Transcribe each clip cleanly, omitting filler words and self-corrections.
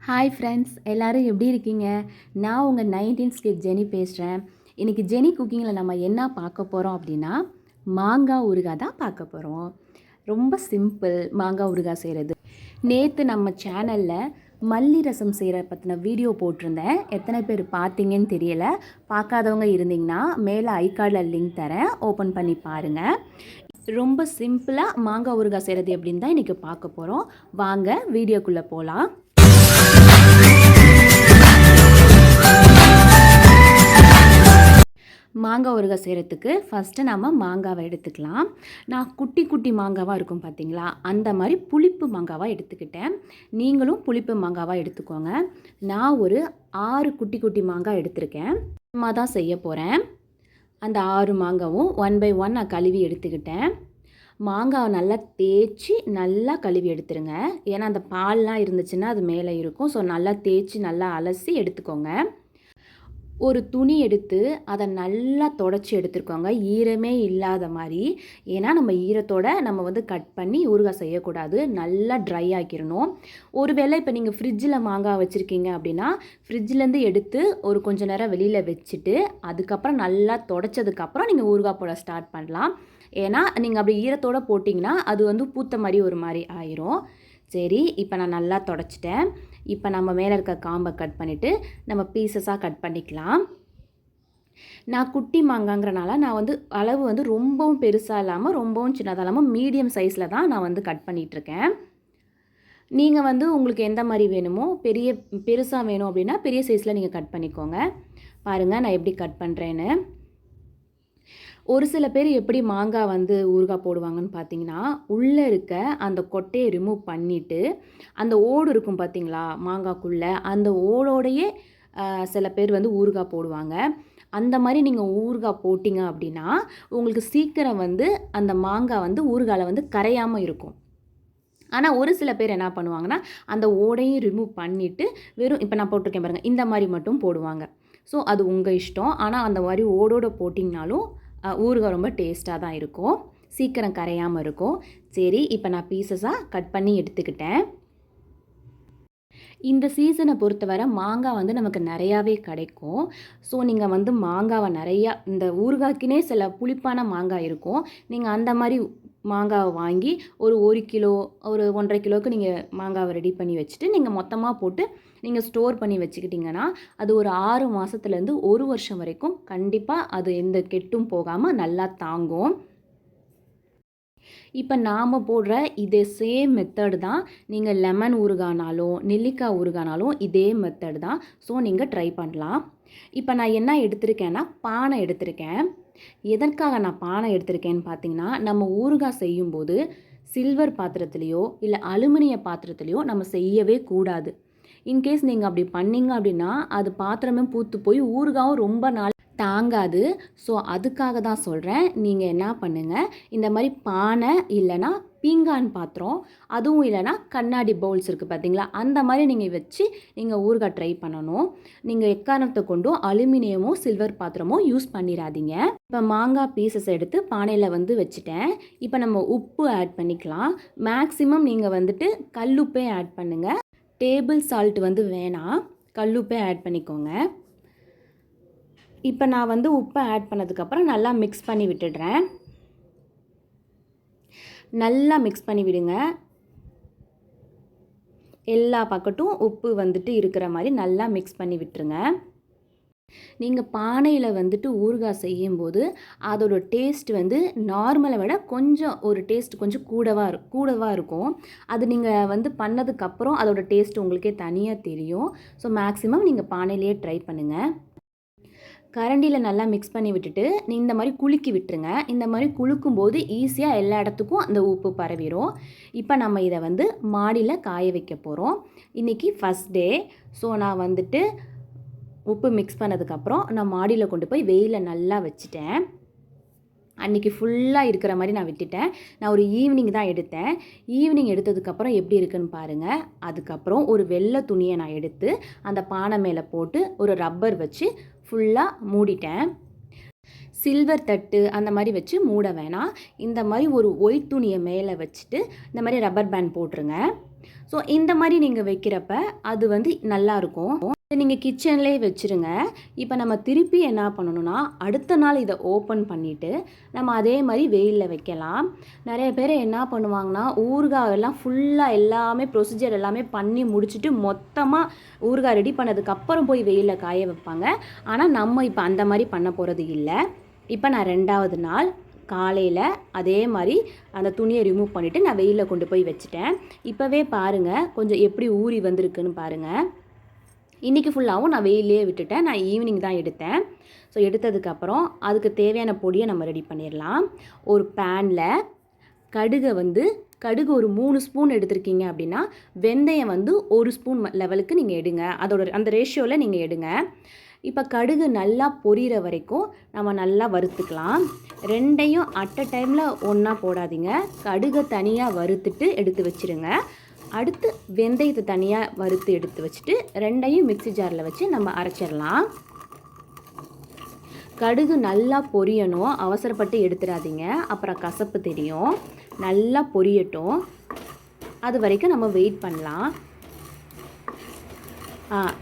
Hi friends, எல்லோரும் எப்படி இருக்கீங்க? நான் உங்கள் 19th கிட் ஜெனி பேசுகிறேன். இன்றைக்கி ஜெனி குக்கிங்கில் நம்ம என்ன பார்க்க போகிறோம் அப்படின்னா, மாங்காய் ஊறுகாய் தான் பார்க்க போகிறோம். ரொம்ப சிம்பிள் மாங்காய் ஊறுகாய் செய்கிறது. நேற்று நம்ம சேனலில் மல்லி ரசம் செய்கிற பற்றின வீடியோ போட்டிருந்தேன். எத்தனை பேர் பார்த்தீங்கன்னு தெரியலை. பார்க்காதவங்க இருந்தீங்கன்னா மேலே ஐகார்டில் லிங்க் தரேன், ஓப்பன் பண்ணி பாருங்கள். ரொம்ப சிம்பிளாக மாங்காய் ஊறுகாய் செய்கிறது எப்படின்னு தான் இன்றைக்கி பார்க்க போகிறோம். வாங்க வீடியோக்குள்ளே போகலாம். மாங்காய் ஊறுகாய் செய்கிறதுக்கு ஃபஸ்ட்டு நம்ம மாங்காவை எடுத்துக்கலாம். நான் குட்டி குட்டி மாங்காவாக இருக்கும் பார்த்தீங்களா, அந்த மாதிரி புளிப்பு மாங்காவாக எடுத்துக்கிட்டேன். நீங்களும் புளிப்பு மாங்காவாக எடுத்துக்கோங்க. நான் ஒரு 6 குட்டி குட்டி மாங்காய் எடுத்திருக்கேன். சும்மா தான் செய்ய போகிறேன். அந்த 6 மாங்காவும் 1 by 1 நான் கழுவி எடுத்துக்கிட்டேன். மாங்காவை நல்லா தேய்ச்சி நல்லா கழுவி எடுத்துருங்க. ஏன்னா அந்த பால்லாம் இருந்துச்சுன்னா அது மேலே இருக்கும். ஸோ நல்லா தேய்ச்சி நல்லா அலசி எடுத்துக்கோங்க. ஒரு துணி எடுத்து அதை நல்லா தொடச்சி எடுத்துருக்கோங்க, ஈரமே இல்லாத மாதிரி. ஏன்னா நம்ம ஈரத்தோடு நம்ம கட் பண்ணி ஊறுகாய் செய்யக்கூடாது, நல்லா ட்ரை ஆக்கிடணும். ஒருவேளை இப்போ நீங்கள் ஃப்ரிட்ஜில் மாங்காய் வச்சுருக்கீங்க அப்படின்னா ஃப்ரிட்ஜிலேருந்து எடுத்து ஒரு கொஞ்சம் நேரம் வெளியில் வச்சுட்டு அதுக்கப்புறம் நல்லா தொடச்சதுக்கப்புறம் நீங்கள் ஊறுகாய் போட ஸ்டார்ட் பண்ணலாம். ஏன்னா நீங்கள் அப்படி ஈரத்தோடு போட்டிங்கன்னா அது பூத்த மாதிரி ஒரு மாதிரி ஆயிரும். சரி, இப்போ நான் நல்லா தொடச்சிட்டேன். இப்போ நம்ம மேலே இருக்க காம்பை கட் பண்ணிவிட்டு நம்ம பீசஸாக கட் பண்ணிக்கலாம். நான் குட்டி மாங்காங்கிறனால நான் அளவு ரொம்பவும் பெருசாக இல்லாமல் ரொம்பவும் சின்னதாக இல்லாமல் மீடியம் சைஸில் தான் நான் கட் பண்ணிகிட்ருக்கேன். நீங்கள் உங்களுக்கு எந்த மாதிரி வேணுமோ, பெருசாக வேணும் அப்படின்னா பெரிய சைஸில் நீங்கள் கட் பண்ணிக்கோங்க. பாருங்கள் நான் எப்படி கட் பண்ணுறேன்னு. ஒரு சில பேர் எப்படி மாங்காய் ஊறுகாய் போடுவாங்கன்னு பார்த்தீங்கன்னா, உள்ளே இருக்க அந்த கொட்டையை ரிமூவ் பண்ணிவிட்டு அந்த ஓடு இருக்கும் பார்த்தீங்களா மாங்காய்க்குள்ளே, அந்த ஓடோடையே சில பேர் ஊறுகாய் போடுவாங்க. அந்த மாதிரி நீங்கள் ஊறுகாய் போட்டிங்க அப்படின்னா உங்களுக்கு சீக்கிரம் அந்த மாங்காய் ஊறுகாயில் கரையாமல் இருக்கும். ஆனால் ஒரு சில பேர் என்ன பண்ணுவாங்கன்னா, அந்த ஓடையும் ரிமூவ் பண்ணிவிட்டு வெறும் இப்போ நான் போட்டிருக்கேன் பாருங்கள், இந்த மாதிரி மட்டும் போடுவாங்க. ஸோ அது உங்கள் இஷ்டம். ஆனால் அந்த மாதிரி ஓடோடு போட்டிங்கனாலும் ஊறுகாய் ரொம்ப டேஸ்ட்டாக தான் இருக்கும், சீக்கிரம் கரையாமல் இருக்கும். சரி, இப்போ நான் பீசஸாக கட் பண்ணி எடுத்துக்கிட்டேன். இந்த சீசனை பொறுத்தவரை மாங்காய் நமக்கு நிறையாவே கிடைக்கும். ஸோ நீங்கள் மாங்காவை நிறையா, இந்த ஊறுகாய்க்குனே சில புளிப்பான மாங்காய் இருக்கும். நீங்கள் அந்த மாதிரி மாங்காவை வாங்கி ஒரு 1 கிலோ ஒரு 1.5 கிலோவுக்கு நீங்கள் மாங்காவை ரெடி பண்ணி வச்சுட்டு நீங்கள் மொத்தமாக போட்டு நீங்கள் ஸ்டோர் பண்ணி வச்சுக்கிட்டிங்கன்னா அது ஒரு 6 மாதத்துலேருந்து 1 வருஷம் வரைக்கும் கண்டிப்பாக அது எந்த கெட்டும் போகாமல் நல்லா தாங்கும். இப்போ நாம் போடுற இதே சேம் மெத்தடு தான் நீங்கள் லெமன் ஊறுகானாலும் நெல்லிக்காய் ஊறுகானாலும் இதே மெத்தடு தான். ஸோ நீங்கள் ட்ரை பண்ணலாம். இப்போ நான் என்ன எடுத்திருக்கேன்னா பானை எடுத்திருக்கேன். எதற்காக நான் பானை எடுத்திருக்கேன்னு பார்த்தீங்கன்னா, நம்ம ஊறுகாய் செய்யும்போது சில்வர் பாத்திரத்துலேயோ இல்லை அலுமினிய பாத்திரத்துலேயோ நம்ம செய்யவே கூடாது. இன்கேஸ் நீங்கள் அப்படி பண்ணிங்க அப்படின்னா அது பாத்திரமே பூத்து போய் ஊறுகாயும் ரொம்ப நாள் தாங்காது. ஸோ அதுக்காக தான் சொல்கிறேன். நீங்கள் என்ன பண்ணுங்கள், இந்த மாதிரி பானை இல்லைனா பீங்கான் பாத்திரம், அதுவும் இல்லைனா கண்ணாடி பவுல்ஸ் இருக்குது பார்த்தீங்களா, அந்த மாதிரி நீங்கள் வச்சு நீங்கள் ஊறுகாய் ட்ரை பண்ணணும். நீங்கள் எக்காரணத்தை கொண்டும் அலுமினியமோ சில்வர் பாத்திரமோ யூஸ் பண்ணிடாதீங்க. இப்போ மாங்காய் பீசஸ் எடுத்து பானையில் வச்சுட்டேன். இப்போ நம்ம உப்பு ஆட் பண்ணிக்கலாம். மேக்ஸிமம் நீங்கள் கல்லுப்பே ஆட் பண்ணுங்கள். டேபிள் சால்ட் வேணாம், கல்லுப்பே ஆட் பண்ணிக்கோங்க. இப்போ நான் உப்பை ஆட் பண்ணதுக்கப்புறம் நல்லா மிக்ஸ் பண்ணி விட்டுடுறேன். நல்லா மிக்ஸ் பண்ணி விடுங்க. எல்லா பக்கட்டும் உப்பு இருக்கிற மாதிரி நல்லா மிக்ஸ் பண்ணி விட்டுருங்க. நீங்கள் பானையில் ஊறுகாய் செய்யும்போது அதோட டேஸ்ட் நார்மலை விட கொஞ்சம் ஒரு டேஸ்ட் கொஞ்சம் கூடவாக இருக்கும். அது நீங்கள் பண்ணதுக்கப்புறம் அதோட டேஸ்ட் உங்களுக்கே தனியாக தெரியும். ஸோ மேக்ஸிமம் நீங்கள் பானையிலேயே ட்ரை பண்ணுங்கள். கரண்டியில் நல்லா மிக்ஸ் பண்ணி விட்டுட்டு இந்த மாதிரி குலுக்கி விட்டுருங்க. இந்த மாதிரி குலுக்கும்போது ஈஸியாக எல்லா இடத்துக்கும் அந்த உப்பு பரவிடும். இப்போ நம்ம இதை மாடியில் காய வைக்க போகிறோம். இன்றைக்கி ஃபஸ்ட் டே. ஸோ நான் உப்பு மிக்ஸ் பண்ணதுக்கப்புறம் நான் மாடியில் கொண்டு போய் வெயிலில் நல்லா வச்சுட்டேன். அன்றைக்கி ஃபுல்லாக இருக்கிற மாதிரி நான் விட்டுட்டேன். நான் ஒரு ஈவினிங் தான் எடுத்தேன். ஈவினிங் எடுத்ததுக்கப்புறம் எப்படி இருக்குன்னு பாருங்கள். அதுக்கப்புறம் ஒரு வெள்ளை துணியை நான் எடுத்து அந்த பானை மேலே போட்டு ஒரு ரப்பர் வச்சு ஃபுல்லாக மூடிட்டேன். சில்வர் தட்டு அந்த மாதிரி வச்சு மூட வேணாம். இந்த மாதிரி ஒரு ஒயிட் துணியை மேலே வச்சுட்டு இந்த மாதிரி ரப்பர் பேண்ட் போட்டுருங்க. ஸோ இந்த மாதிரி நீங்கள் வைக்கிறப்ப அது வந்து நல்லாயிருக்கும். நீங்கள் கிச்சன்லேயே வச்சுருங்க. இப்போ நம்ம திருப்பி என்ன பண்ணணும்னா, அடுத்த நாள் இதை ஓப்பன் பண்ணிவிட்டு நம்ம அதே மாதிரி வெயிலில் வைக்கலாம். நிறைய பேர் என்ன பண்ணுவாங்கன்னா, ஊறுகாய் எல்லாம் ஃபுல்லாக எல்லாமே ப்ரொசீஜர் எல்லாமே பண்ணி முடிச்சுட்டு மொத்தமாக ஊறுகாய் ரெடி பண்ணதுக்கப்புறம் போய் வெயிலில் காய வைப்பாங்க. ஆனால் நம்ம இப்போ அந்த மாதிரி பண்ண போகிறது இல்லை. இப்போ நான் 2வது நாள் காலையில் அதே மாதிரி அந்த துணியை ரிமூவ் பண்ணிவிட்டு நான் வெயிலில் கொண்டு போய் வச்சுட்டேன். இப்போவே பாருங்கள் கொஞ்சம் எப்படி ஊறி வந்திருக்குன்னு பாருங்கள். இன்றைக்கி ஃபுல்லாகவும் நான் வெயிலே விட்டுட்டேன். நான் ஈவினிங் தான் எடுத்தேன். ஸோ எடுத்ததுக்கப்புறம் அதுக்கு தேவையான பொடியை நம்ம ரெடி பண்ணிடலாம். ஒரு பேனில் கடுகு ஒரு 3 ஸ்பூன் எடுத்திருக்கீங்க அப்படின்னா வெந்தயம் வந்து 1 ஸ்பூன் லெவலுக்கு நீங்கள் எடுங்க. அந்த ரேஷியோவில் நீங்கள் எடுங்க. இப்போ கடுகு நல்லா பொரியிற வரைக்கும் நம்ம நல்லா வறுத்துக்கலாம். 2யும் அட் அ டைமில் ஒன்றா போடாதீங்க. கடுகை தனியாக வறுத்துட்டு எடுத்து வச்சுருங்க. அடுத்து வெந்தயத்தை தனியாக வறுத்து எடுத்து வச்சுட்டு 2யும் மிக்ஸி ஜாரில் வச்சு நம்ம அரைச்சிடலாம். கடுகு நல்லா பொரியணும், அவசரப்பட்டு எடுத்துடாதீங்க, அப்புறம் கசப்பு தெரியும். நல்லா பொரியட்டும், அது வரைக்கும் நம்ம வெயிட் பண்ணலாம்.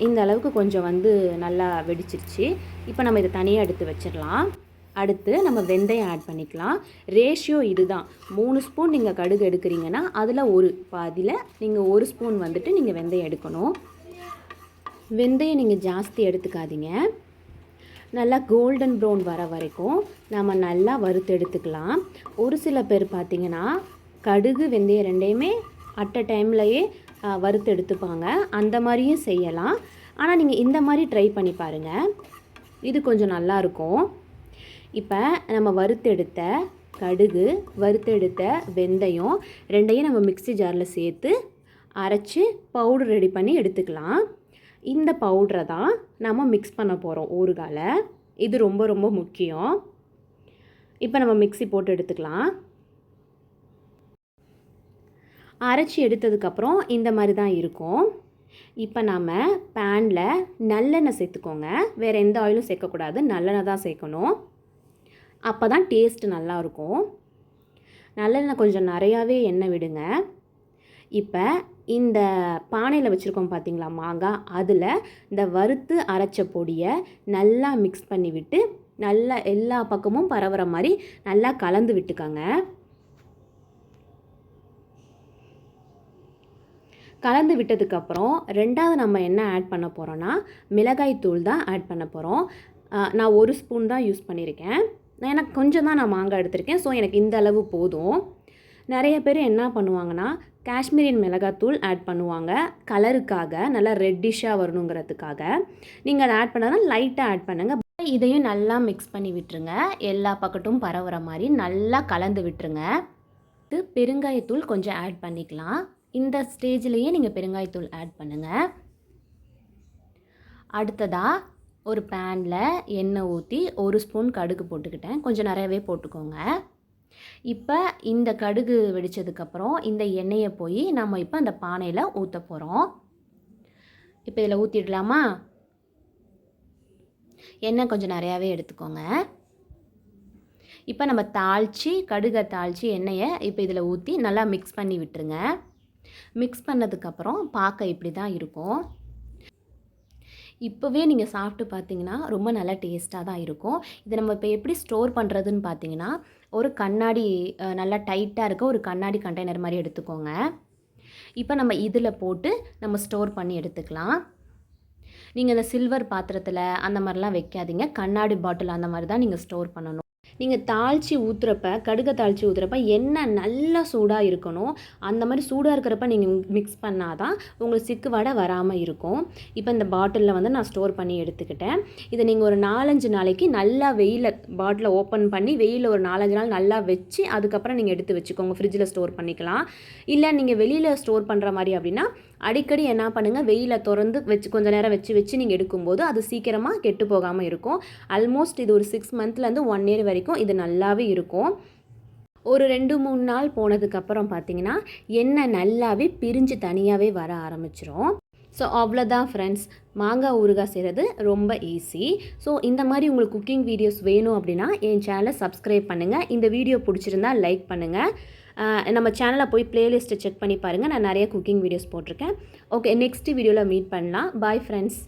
இந்த அளவுக்கு கொஞ்சம் வந்து நல்லா வெடிச்சிருச்சு. இப்போ நம்ம இதை தனியாக எடுத்து வச்சிடலாம். அடுத்து நம்ம வெந்தயம் ஆட் பண்ணிக்கலாம். ரேஷியோ இதுதான். 3 ஸ்பூன் நீங்கள் கடுகு எடுக்கிறீங்கன்னா அதில் ஒரு பாதியில் நீங்கள் 1 ஸ்பூன் வந்துட்டு நீங்கள் வெந்தயம் எடுக்கணும். வெந்தயம் நீங்கள் ஜாஸ்தி எடுத்துக்காதீங்க. நல்லா கோல்டன் ப்ரௌன் வர வரைக்கும் நம்ம நல்லா வறுத்து எடுத்துக்கலாம். ஒரு சில பேர் பார்த்திங்கன்னா கடுகு வெந்தயம் 2யுமே அட் அ டைம்லையே வறுத்து எடுத்துப்பாங்க. அந்த மாதிரியும் செய்யலாம். ஆனால் நீங்கள் இந்த மாதிரி ட்ரை பண்ணி பாருங்கள், இது கொஞ்சம் நல்லாயிருக்கும். இப்போ நம்ம வறுத்தெடுத்த கடுகு, வறுத்தெடுத்த வெந்தயம் 2யும் நம்ம மிக்ஸி ஜாரில் சேர்த்து அரைச்சி பவுடர் ரெடி பண்ணி எடுத்துக்கலாம். இந்த பவுடரை தான் நம்ம மிக்ஸ் பண்ண போகிறோம் ஊறுகாயில். இது ரொம்ப ரொம்ப முக்கியம். இப்போ நம்ம மிக்ஸி போட்டு எடுத்துக்கலாம். அரைச்சி எடுத்ததுக்கப்புறம் இந்த மாதிரி தான் இருக்கும். இப்போ நம்ம பேனில் நல்லெண்ணெய் சேர்த்துக்கோங்க. வேறு எந்த ஆயிலும் சேர்க்கக்கூடாது, நல்லெண்ணெய் தான் சேர்க்கணும். அப்போ தான் டேஸ்ட்டு நல்லாயிருக்கும். நல்லெண்ணெய் கொஞ்சம் நிறையாவே எண்ணெய் விடுங்க. இப்போ இந்த பானையில் வச்சுருக்கோம் பார்த்திங்களா மாங்காய், அதில் இந்த வறுத்து அரைச்ச பொடியை நல்லா மிக்ஸ் பண்ணி விட்டு நல்லா எல்லா பக்கமும் பரவுற மாதிரி நல்லா கலந்து விட்டுக்கோங்க. கலந்து விட்டதுக்கப்புறம் 2வது நம்ம என்ன ஆட் பண்ண போகிறோன்னா மிளகாய் தூள் தான் ஆட் பண்ண போகிறோம். நான் 1 ஸ்பூன் தான் யூஸ் பண்ணியிருக்கேன். எனக்கு கொஞ்சம் தான் நான் மாங்காய் எடுத்திருக்கேன். ஸோ எனக்கு இந்த அளவு போதும். நிறைய பேர் என்ன பண்ணுவாங்கன்னா காஷ்மீரியன் மிளகாத்தூள் ஆட் பண்ணுவாங்க, கலருக்காக, நல்லா ரெட்டிஷாக வரணுங்கிறதுக்காக. நீங்கள் அதை ஆட் பண்ணாதான் லைட்டாக ஆட் பண்ணுங்கள். இதையும் நல்லா மிக்ஸ் பண்ணி விட்டுருங்க. எல்லா பக்கட்டும் பரவுற மாதிரி நல்லா கலந்து விட்டுருங்க. இது பெருங்காயத்தூள் கொஞ்சம் ஆட் பண்ணிக்கலாம். இந்த ஸ்டேஜ்லேயே நீங்கள் பெருங்காயத்தூள் ஆட் பண்ணுங்கள். அடுத்ததாக ஒரு பேனில் எண்ணெய் ஊற்றி 1 ஸ்பூன் கடுகு போட்டுக்கிட்டேன். கொஞ்சம் நிறையவே போட்டுக்கோங்க. இப்போ இந்த கடுகு வெடித்ததுக்கப்புறம் இந்த எண்ணெயை போய் நம்ம இப்போ அந்த பானையில் ஊற்ற போகிறோம். இப்போ இதில் ஊற்றிடலாமா? எண்ணெய் கொஞ்சம் நிறையாவே எடுத்துக்கோங்க. இப்போ நம்ம கடுகை தாளித்து எண்ணெயை இப்போ இதில் ஊற்றி நல்லா மிக்ஸ் பண்ணி விட்டுருங்க. மிக்ஸ் பண்ணதுக்கப்புறம் பார்க்க இப்படி தான் இருக்கும். இப்போவே நீங்கள் சாப்பிட்டு பார்த்தீங்கன்னா ரொம்ப நல்லா டேஸ்ட்டாக தான் இருக்கும். இதை நம்ம இப்போ எப்படி ஸ்டோர் பண்ணுறதுன்னு பார்த்தீங்கன்னா, ஒரு கண்ணாடி நல்லா டைட்டாக இருக்க ஒரு கண்ணாடி கண்டெய்னர் மாதிரி எடுத்துக்கோங்க. இப்போ நம்ம இதில் போட்டு நம்ம ஸ்டோர் பண்ணி எடுத்துக்கலாம். நீங்கள் இந்த சில்வர் பாத்திரத்தில் அந்த மாதிரிலாம் வைக்காதீங்க. கண்ணாடி பாட்டில் அந்த மாதிரி தான் நீங்கள் ஸ்டோர் பண்ணணும். நீங்கள் கடுகை தாளித்து ஊற்றுறப்ப எண்ணெய் நல்லா சூடாக இருக்கணும். அந்த மாதிரி சூடாக இருக்கிறப்ப நீங்கள் மிக்ஸ் பண்ணால் தான் உங்களுக்கு சிக்கு வடை வராமல் இருக்கும். இப்போ இந்த பாட்டிலில் வந்து நான் ஸ்டோர் பண்ணி எடுத்துக்கிட்டேன். இதை நீங்கள் ஒரு 4-5 நாளைக்கு நல்லா பாட்டிலை ஓப்பன் பண்ணி வெயிலில் ஒரு 4-5 நாள் நல்லா வச்சு அதுக்கப்புறம் நீங்கள் எடுத்து வச்சுக்கோங்க. ஃப்ரிட்ஜில் ஸ்டோர் பண்ணிக்கலாம். இல்லை நீங்கள் வெளியில் ஸ்டோர் பண்ணுற மாதிரி அப்படின்னா அடிக்கடி என்ன பண்ணுங்கள், வெயிலை திறந்து வச்சு கொஞ்சம் நேரம் வச்சு நீங்கள் எடுக்கும்போது அது சீக்கிரமாக கெட்டு போகாமல் இருக்கும். ஆல்மோஸ்ட் இது ஒரு 6 மந்த்லேருந்து 1 இயர் வரைக்கும் இது நல்லாவே இருக்கும். ஒரு 2-3 நாள் போனதுக்கப்புறம் பார்த்தீங்கன்னா எண்ணெய் நல்லாவே பிரிஞ்சு தனியாகவே வர ஆரம்பிச்சிரும். ஸோ அவ்வளோதான் ஃப்ரெண்ட்ஸ், மாங்காய் ஊறுகாய் செய்கிறது ரொம்ப ஈஸி. ஸோ இந்த மாதிரி உங்களுக்கு குக்கிங் வீடியோஸ் வேணும் அப்படின்னா என் சேனலை சப்ஸ்கிரைப் பண்ணுங்கள். இந்த வீடியோ பிடிச்சிருந்தா லைக் பண்ணுங்கள். நம்ம சேனலில் போய் ப்ளேலிஸ்ட்டை செக் பண்ணி பாருங்கள். நான் நிறைய குக்கிங் வீடியோஸ் போட்டிருக்கேன். ஓகே, நெக்ஸ்ட் வீடியோவில் மீட் பண்ணலாம். Bye friends.